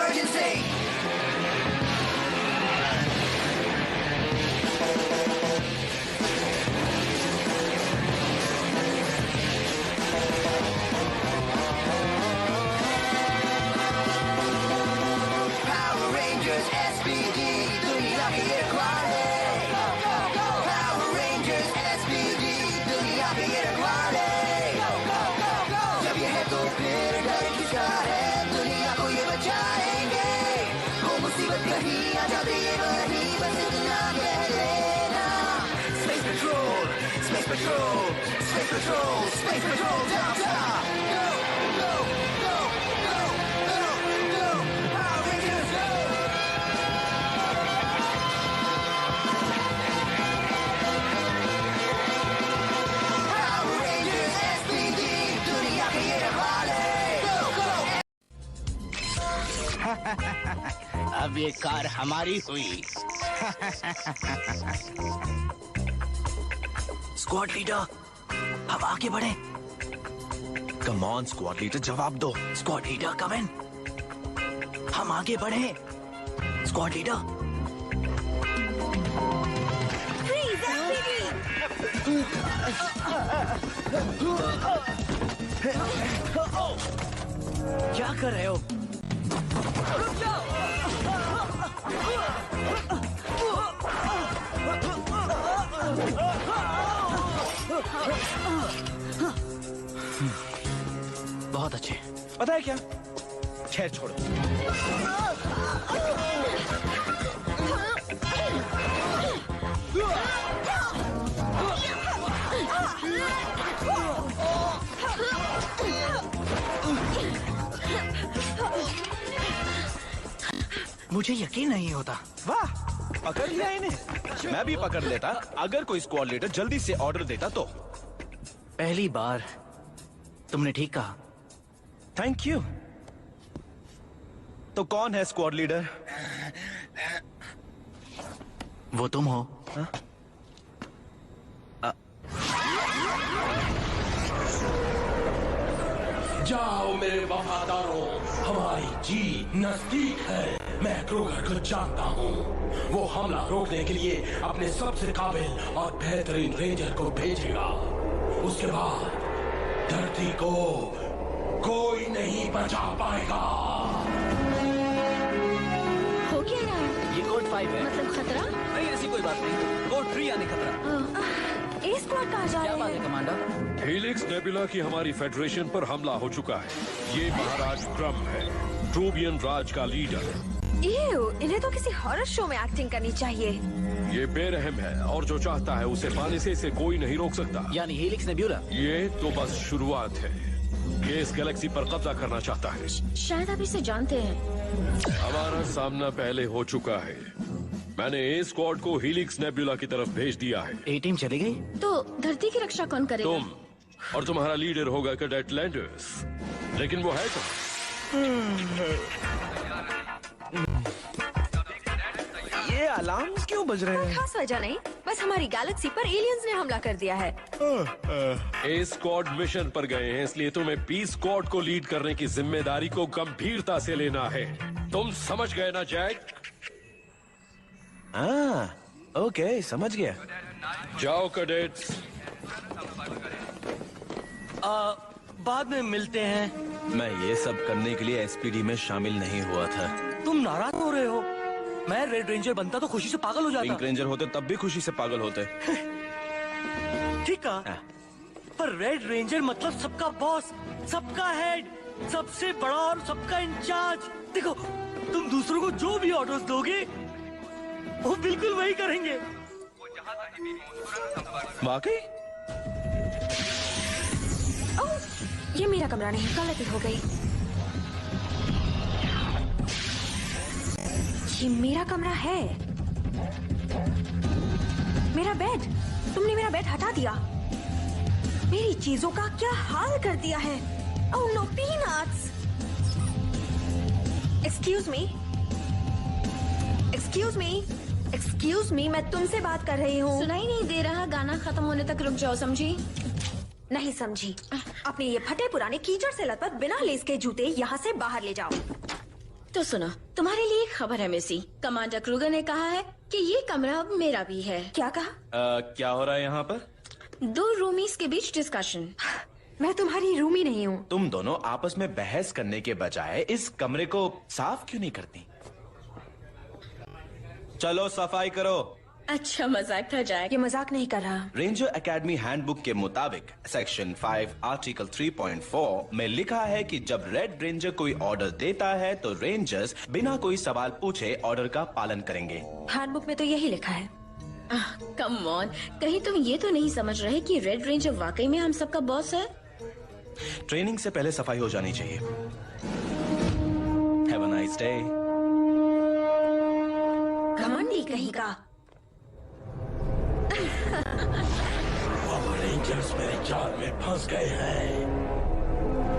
emergency. Power Rangers SPD, दुनिया की ये रखवाले. Power Rangers SPD, दुनिया की ये रखवाले. जब ये है तो फिर डर किसका है, दुनिया को ये बचाएंगे. वो मुसीबत कहीं आ जाती है वहीं बस इतना कह लेना. Space Patrol, Space Patrol, Space Patrol, Space Patrol, down, down. Go, go, go, go, go, go. Power Rangers, go. Power Rangers SPD, दुनिया के ये रखवाले. Go, go. अब ये कार हमारी हुई. स्क्वाड लीडर, अब आगे बढ़े. कम ऑन स्क्वाड लीडर, जवाब दो. स्क्वाड लीडर कम इन. हम आगे बढ़े. Squad leader. क्या कर रहे हो? बहुत अच्छे. पता है क्या, खैर छोड़ो. मुझे यकीन नहीं होता. वाह, पकड़ लिया इन्हें. मैं भी पकड़ लेता अगर कोई स्क्वाड लीडर जल्दी से ऑर्डर देता तो. पहली बार तुमने ठीक कहा. Thank you. तो कौन है स्क्वाड लीडर? वो तुम हो. जाओ मेरे वफादारों, हमारी जीत नजदीक है. मैं क्रूगर को जानता हूँ. वो हमला रोकने के लिए अपने सबसे काबिल और बेहतरीन रेंजर को भेजेगा. उसके बाद धरती को कोई नहीं बचा पाएगा. हो क्या रहा है? ये कोड 5 है. मतलब खतरा? नहीं, ऐसी कोई बात नहीं. कोड 3 यानी खतरा. ए स्क्वाड कहाँ जा क्या रहे बात है हैं? कमांडर? हेलिक्स नेबुला की हमारी फेडरेशन पर हमला हो चुका है. ये महाराज ट्रम है, ट्रूबियन राज का लीडर. इन्हें तो किसी हॉरर शो में एक्टिंग करनी चाहिए. ये बेरहम है और जो चाहता है उसे पाने से इसे कोई नहीं रोक सकता. यानी हेलिक्स नेबुला. ये तो बस शुरुआत है. ये इस गैलेक्सी पर कब्जा करना चाहता है. शायद आप इसे जानते हैं. हमारा सामना पहले हो चुका है. मैंने ए स्क्वाड को हेलिक्स नेबुला की तरफ भेज दिया है. ए टीम चली गई. तो धरती की रक्षा कौन करेगा? तुम और तुम्हारा लीडर होगा कैडेट लैंडर्स. लेकिन वो है कौन? ये अलार्म क्यों बज रहे कोई हैं? खास वजह नहीं, बस हमारी गैलेक्सी पर एलियंस ने हमला कर दिया है. ए स्क्वाड मिशन पर गए हैं, इसलिए तुम्हें बी स्क्वाड को लीड करने की जिम्मेदारी को गंभीरता से लेना है. तुम समझ गए ना जैक? ओके, समझ गया. जाओ कैडेट्स. बाद में मिलते हैं. मैं ये सब करने के लिए एसपीडी में शामिल नहीं हुआ था. तुम नाराज हो रहे हो? मैं रेड रेंजर बनता तो खुशी से पागल हो जाता. पिंक रेंजर होते तब भी खुशी से पागल होते. ठीक है, पर रेड रेंजर मतलब सबका बॉस, सबका हेड, सबसे बड़ा और सबका इंचार्ज. देखो, तुम दूसरों को जो भी ऑर्डर्स दोगे वो बिल्कुल वही करेंगे. वाकई? ओह, ये मेरा कमरा नहीं, गलती हो गई. ये मेरा कमरा है. मेरा बेड. तुमने मेरा बेड हटा दिया. मेरी चीजों का क्या हाल कर दिया है. Oh no, peanuts. Excuse me. Excuse me. Excuse me, मैं तुमसे बात कर रही हूँ. सुनाई नहीं दे रहा. गाना खत्म होने तक रुक जाओ. समझी? नहीं समझी. अपने ये फटे पुराने कीचड़ से लथपथ बिना लेस के जूते यहाँ से बाहर ले जाओ. तो सुनो, तुम्हारे लिए एक खबर है मिसी। कमांडर क्रूगर ने कहा है कि ये कमरा अब मेरा भी है। क्या कहा? क्या हो रहा है यहाँ पर? 2 रूमीज के बीच डिस्कशन। मैं तुम्हारी रूमी नहीं हूँ। तुम दोनों आपस में बहस करने के बजाय इस कमरे को साफ क्यों नहीं करती? चलो सफाई करो। अच्छा मजाक था जैक। ये मजाक नहीं कर रहा। रेंजर एकेडमी हैंडबुक के मुताबिक सेक्शन 5 आर्टिकल 3.4 में लिखा है कि जब रेड रेंजर कोई ऑर्डर देता है तो रेंजर्स बिना कोई सवाल पूछे ऑर्डर का पालन करेंगे। हैंडबुक में तो यही लिखा है। कम ऑन, कहीं तुम ये तो नहीं समझ रहे कि रेड रेंजर वाकई में हम सबका बॉस है? ट्रेनिंग से पहले सफाई हो जानी चाहिए। Have a nice day. घमंडी कहीं का। अब रेंजर्स मेरे जाल में फंस गए हैं।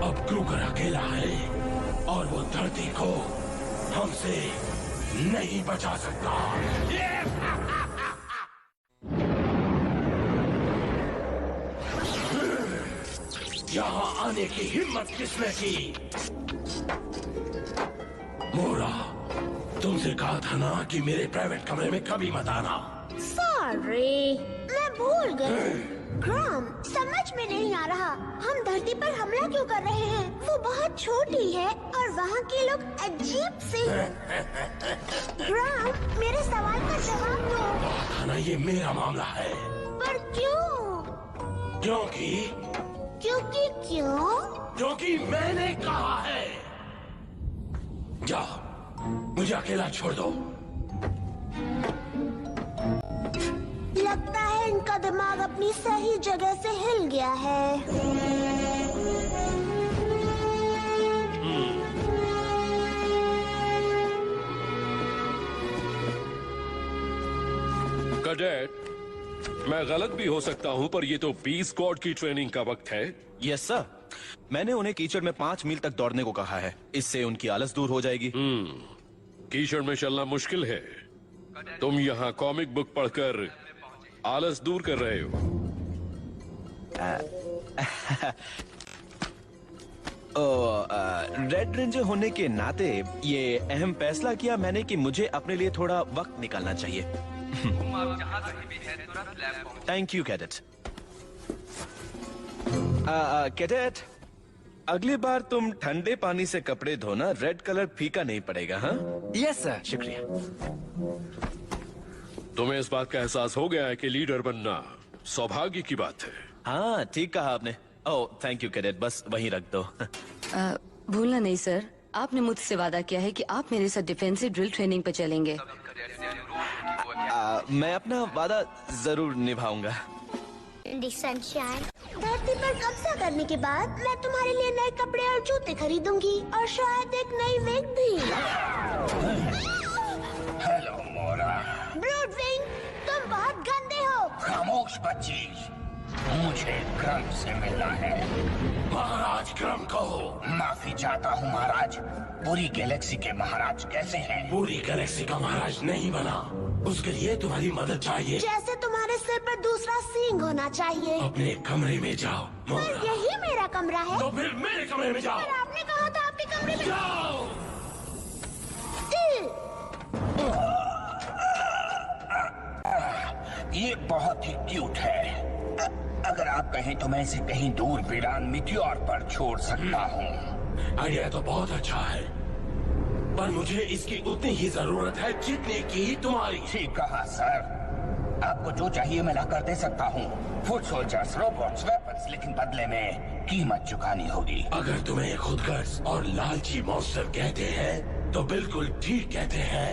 अब क्रूगर अकेला है और वो धरती को हमसे नहीं बचा सकता। यहाँ आने की हिम्मत किसने की? मोरा, तुमसे कहा था ना कि मेरे प्राइवेट कमरे में कभी मत आना। सॉरी, मैं भूल गई। ग्राम, समझ में नहीं आ रहा हम धरती पर हमला क्यों कर रहे हैं। वो बहुत छोटी है और वहाँ के लोग अजीब से। ग्राम, मेरे सवाल का जवाब दो। था ना, ये मेरा मामला है। पर क्यों? क्योंकि क्योंकि मैंने कहा है। जाओ, मुझे अकेला छोड़ दो। लगता है इनका दिमाग अपनी सही जगह से हिल गया है। कैडेट, मैं गलत भी हो सकता हूँ पर ये तो बी स्क्वाड की ट्रेनिंग का वक्त है। यस सर, मैंने उन्हें कीचड़ में 5 मील तक दौड़ने को कहा है। इससे उनकी आलस दूर हो जाएगी। कीचड़ में चलना मुश्किल है। तुम यहाँ कॉमिक बुक पढ़कर आलस दूर कर रहे हो। रेड रेंजर होने के नाते ये अहम फैसला किया मैंने कि मुझे अपने लिए थोड़ा वक्त निकालना चाहिए। Thank you cadet. कैडेट, अगली बार तुम ठंडे पानी से कपड़े धोना, रेड कलर फीका नहीं पड़ेगा। हाँ यस सर। शुक्रिया। तुम्हें इस बात का एहसास हो गया है कि लीडर बनना सौभाग्य की बात है। हाँ ठीक कहा आपने। ओह थैंक यू कैडेट, बस वहीं रख दो। भूलना नहीं सर, आपने मुझसे वादा किया है कि आप मेरे साथ डिफेंसिव ड्रिल ट्रेनिंग पे चलेंगे। मैं अपना वादा जरूर निभाऊंगा। सनशाइन, धरती पर कब्जा करने के बाद मैं तुम्हारे लिए नए कपड़े और जूते खरीदूंगी और शायद एक नई विग भी। हेलो मोरा। ब्रूडविंग, तुम बहुत गंदे हो। खामोश बच्ची, मुझे क्रम से मिलना है। महाराज क्रम को माफी चाहता हूँ महाराज। पूरी गैलेक्सी के महाराज कैसे हैं? पूरी गैलेक्सी का महाराज नहीं बना, उसके लिए तुम्हारी मदद चाहिए। जैसे तुम्हारे सिर पर दूसरा सींग होना चाहिए। अपने कमरे में जाओ मोरा। पर यही मेरा कमरा है। तो फिर मेरे कमरे में जाओ। पर आपने कहा था आपके कमरे में जाओ। ये बहुत ही क्यूट है। अगर आप कहें तो मैं इसे कहीं दूर वीरान मिट्योर पर छोड़ सकता हूँ। आइडिया तो बहुत अच्छा है, पर मुझे इसकी उतनी ही जरूरत है जितनी की तुम्हारी। ठीक कहा सर। आपको जो चाहिए मैं ला कर दे सकता हूँ। फुट सोल्जर्स, रोबोट्स, वेपन्स, लेकिन बदले में कीमत चुकानी होगी। अगर तुम्हें खुदगर्ज और लालची मॉन्स्टर कहते हैं तो बिल्कुल ठीक कहते हैं।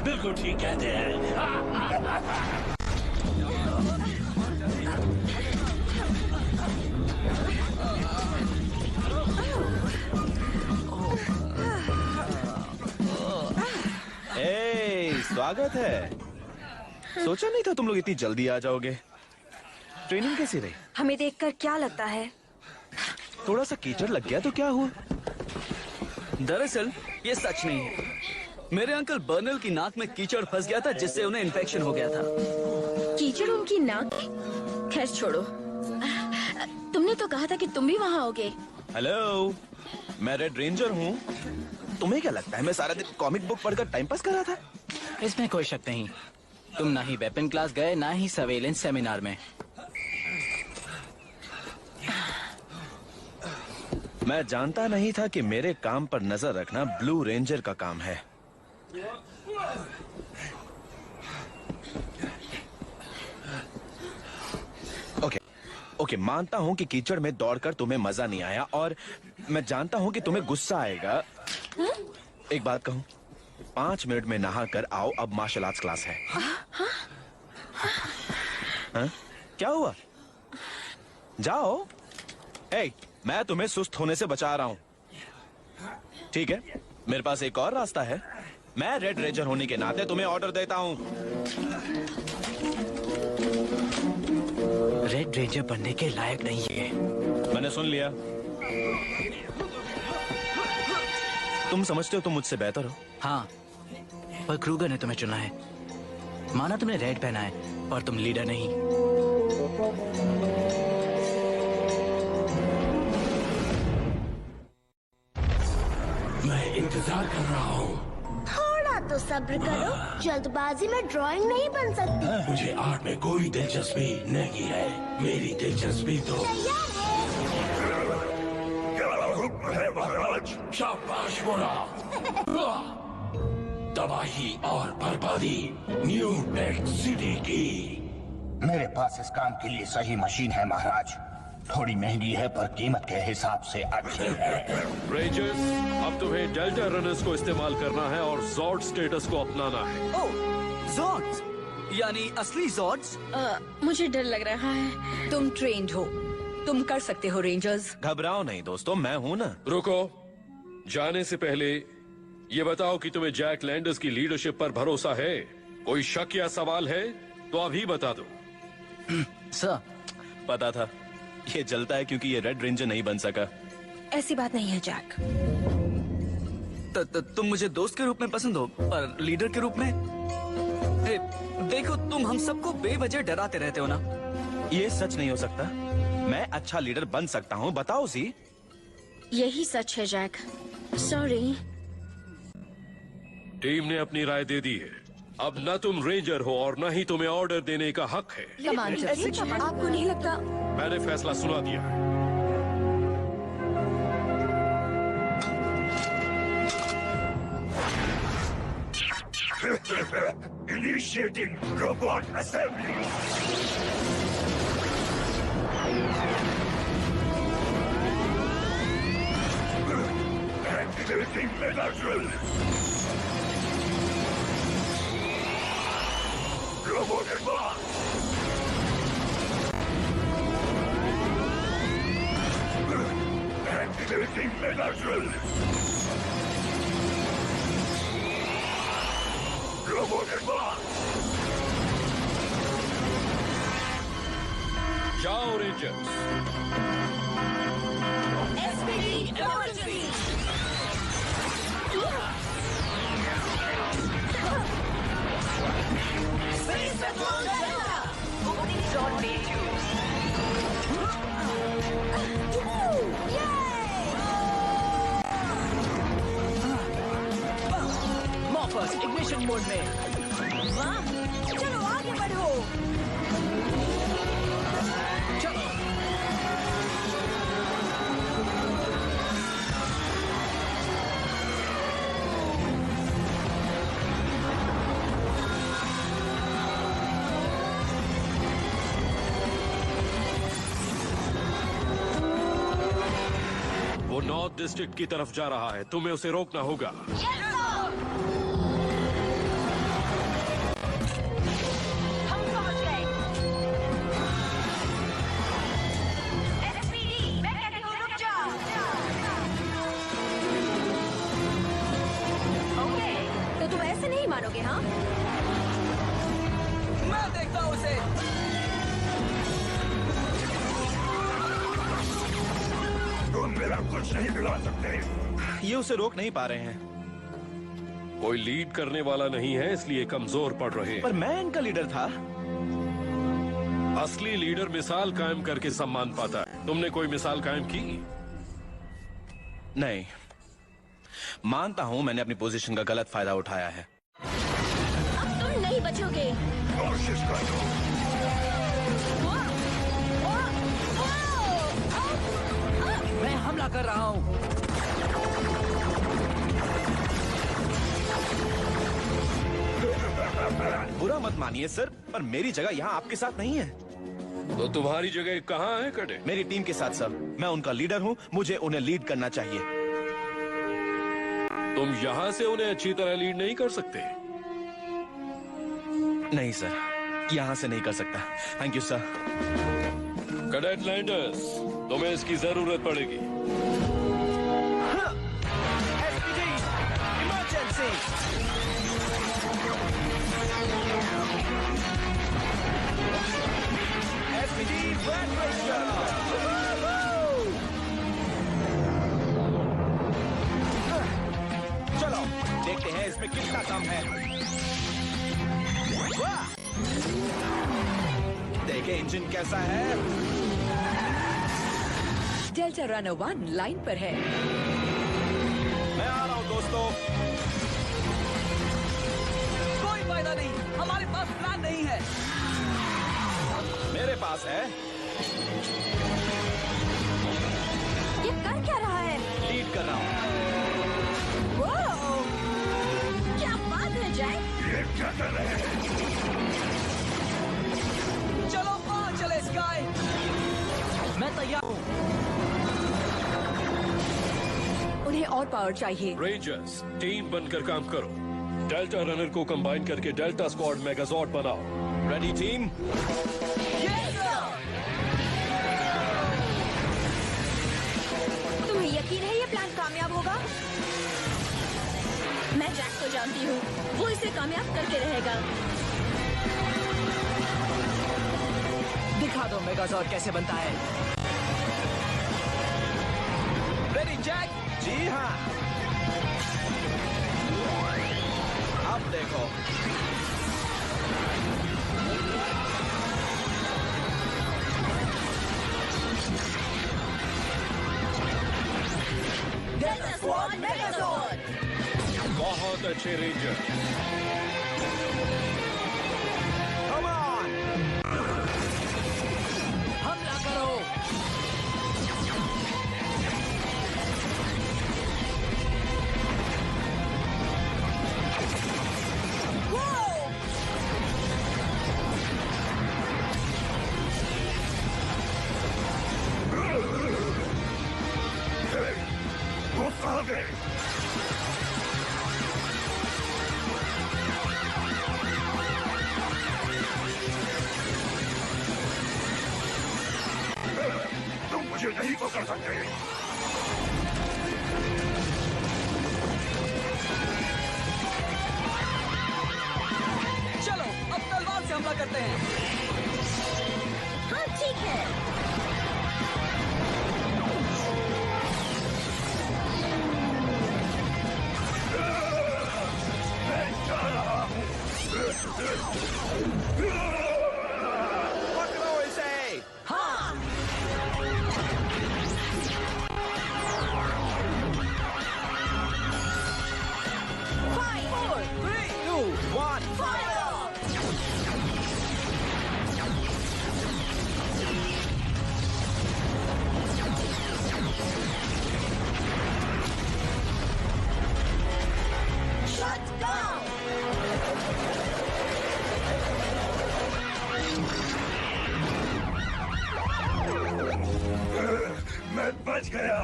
बिल्कुल ठीक कहते हैं। स्वागत है। सोचा नहीं था तुम लोग इतनी जल्दी आ जाओगे। ट्रेनिंग कैसी रही? हमें देखकर क्या लगता है? थोड़ा सा कीचड़ लग गया तो क्या हुआ? दरअसल ये सच नहीं है। मेरे अंकल बर्नल की नाक में कीचड़ फंस गया था जिससे उन्हें इन्फेक्शन हो गया था। कीचड़ उनकी नाक? खैर छोड़ो। तुमने तो कहा था कि तुम भी वहाँ आओगे। हेलो, मैं रेड रेंजर हूँ। तुम्हें क्या लगता है मैं सारा दिन कॉमिक बुक पढ़कर टाइम पास कर रहा था? इसमें कोई शक नहीं। तुम ना ही वेपन क्लास गए ना ही सर्वेलेंस सेमिनार में। मैं जानता नहीं था कि मेरे काम पर नजर रखना ब्लू रेंजर का काम है। ओके, मानता हूं कि कीचड़ में दौड़कर तुम्हें मजा नहीं आया और मैं जानता हूं कि तुम्हें गुस्सा आएगा। एक बात कहूं, 5 मिनट में नहा कर आओ, अब मार्शल आर्ट्स क्लास है। हाँ? क्या हुआ? जाओ। मैं तुम्हें सुस्त होने से बचा रहा हूं। ठीक है, मेरे पास एक और रास्ता है। मैं रेड रेंजर होने के नाते तुम्हें ऑर्डर देता हूं। रेड रेंजर बनने के लायक नहीं है। मैंने सुन लिया। तुम समझते हो तुम मुझसे बेहतर हो? हाँ, पर क्रूगर ने तुम्हें चुना है। माना तुमने रेड पहना है, पर तुम लीडर नहीं। मैं इंतजार कर रहा हूँ। थोड़ा तो सब्र करो, जल्दबाजी में ड्राइंग नहीं बन सकती। मुझे आर्ट में कोई दिलचस्पी नहीं है। मेरी दिलचस्पी तो शाबाश मोरा। तबाही और बर्बादी न्यू टेक सिटी की। मेरे पास इस काम के लिए सही मशीन है महाराज। थोड़ी महंगी है पर कीमत के हिसाब से अच्छी है। रेंजर्स, अब तुम्हें डेल्टा रनर्स को इस्तेमाल करना है और जॉर्ड स्टेटस को अपनाना है। ओह, जॉर्ड्स, यानी असली जॉर्ड्स। मुझे डर लग रहा है। तुम ट्रेन्ड हो, तुम कर सकते हो रेंजर्स। घबराओ नहीं दोस्तों, मैं हूं ना। रुको, जाने से पहले ये बताओ कि तुम्हें जैक लैंडर्स की लीडरशिप पर भरोसा है? कोई शक या सवाल है तो अभी बता दो। सर, पता था ये जलता है क्योंकि ये रेड रेंजर नहीं बन सका। ऐसी बात नहीं है जैक। तुम मुझे दोस्त के रूप में पसंद हो, पर लीडर के रूप में? देखो, तुम हम सबको बेवजह डराते रहते हो ना। ये सच नहीं हो सकता। मैं अच्छा लीडर बन सकता हूँ, बताओ सी। यही सच है जैक। सॉरी। टीम ने अपनी राय दे दी है। अब न तुम रेंजर हो और न ही तुम्हें ऑर्डर देने का हक है। आपको नहीं लगता? मैंने फैसला सुना दिया है। Initiating robot assembly. Activating mega drill. Robot advance. Activating mega drill. Robot advance. जाओ रेंजर्स। मॉर्फस इग्निशन मोड में। चलो आगे बढ़ो। चलो। वो नॉर्थ डिस्ट्रिक्ट की तरफ जा रहा है, तुम्हें उसे रोकना होगा। तो तुम ऐसे नहीं मारोगे? हाँ, मैं देखता हूँ उसे। तुम मेरा कुछ नहीं बिगाड़ सकते। ये उसे रोक नहीं पा रहे हैं। कोई लीड करने वाला नहीं है, इसलिए कमजोर पड़ रहे हैं। पर मैं इनका लीडर था। असली लीडर मिसाल कायम करके सम्मान पाता है। तुमने कोई मिसाल कायम की? नहीं, मानता हूं मैंने अपनी पोजीशन का गलत फायदा उठाया है। अब तुम नहीं बचोगे। कोशिश करो। मैं हमला कर रहा हूँ। बुरा मत मानिए सर, पर मेरी जगह यहाँ आपके साथ नहीं है। तो तुम्हारी जगह कहाँ है कटे? मेरी टीम के साथ सर। मैं उनका लीडर हूँ, मुझे उन्हें लीड करना चाहिए। तुम यहाँ से उन्हें अच्छी तरह लीड नहीं कर सकते। नहीं सर, यहाँ से नहीं कर सकता। Thank you sir. Cadet landers, तुम्हें इसकी जरूरत पड़ेगी। SPD, emergency. SPD, red ranger. चलो देखते हैं इसमें कितना दम है। वाह! देखें इंजन कैसा है। डेल्टा रनर 1 लाइन पर है। मैं आ रहा हूँ दोस्तों। कोई फायदा नहीं, हमारे पास प्लान नहीं है। मेरे पास है। ये कर क्या रहा है? लीड कर रहा हूँ। क्या बात है जैक? ये क्या कर रहे हैं? चलो वहाँ चले स्काई। मैं तैयार हूँ। उन्हें और पावर चाहिए। रेंजर्स, टीम बनकर काम करो। डेल्टा रनर को कंबाइन करके डेल्टा स्क्वाड मेगाजॉर्ड बनाओ। Ready team? तुम्हें यकीन है ये प्लान कामयाब होगा? मैं जैक को जानती हूँ, वो इसे कामयाब करके रहेगा। दिखा दो मेगाजॉर्ड कैसे बनता है। Ready Jack? जी हाँ। अब देखो। Delta squad megazord. बहुत अच्छे रेंजर। Come on! हमला करो। गुस्सा दे। तुम मुझे नहीं पकड़ सकते। चलो अब तलवार से हमला करते हैं। हाँ ठीक है। मैं जा रहा हूँ। पकड़ो इसे। मैं बच गया।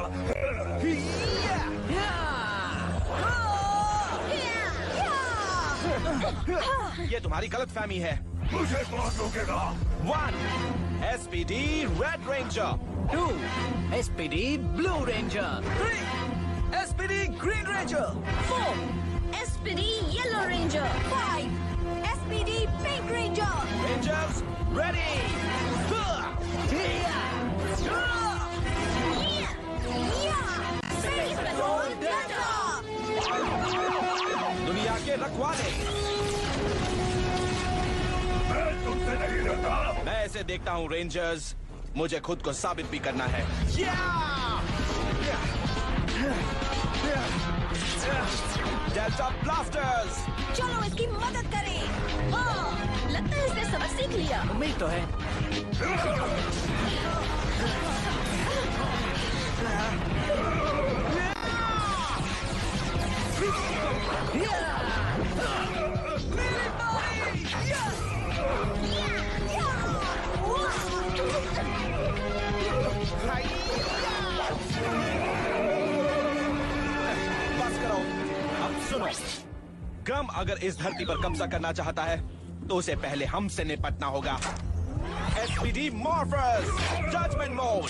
ये तुम्हारी गलतफहमी है। मुझे कौन रोकेगा? 1 SPD red ranger. 2 SPD blue ranger. 3 SPD green ranger. 4 SPD yellow ranger. 5 SPD pink ranger. Rangers ready. दुनिया के रखवाले। मैं तुमसे नहीं डरता। मैं ऐसे देखता हूँ रेंजर्स, मुझे खुद को साबित भी करना है। Delta blasters. चलो इसकी मदद करें। हाँ, लगता है इसने सबक सीख लिया। उम्मीद तो है। बस करो, अब सुनो। ग्रम अगर इस धरती पर कब्जा करना चाहता है तो उसे पहले हमसे निपटना होगा। SPD Morphers judgement mode.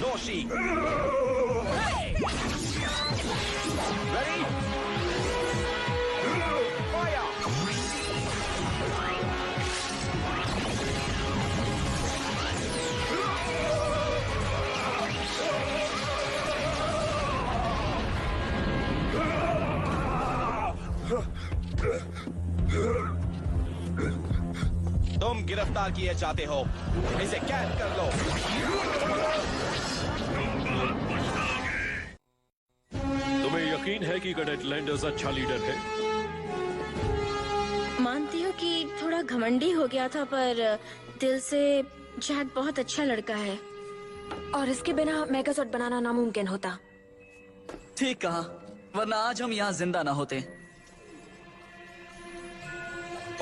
Noshi. Ready? Fire! तुम गिरफ्तार किए जाते हो, इसे कैद कर लो। तुम्हें यकीन है कि कैडेट लैंडर्स अच्छा लीडर है? मानती हूँ कि थोड़ा घमंडी हो गया था, पर दिल से जैक बहुत अच्छा लड़का है। और इसके बिना मेगाजॉट बनाना नामुमकिन होता। ठीक कहा, वरना आज हम यहाँ जिंदा ना होते।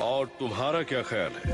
और तुम्हारा क्या ख्याल है?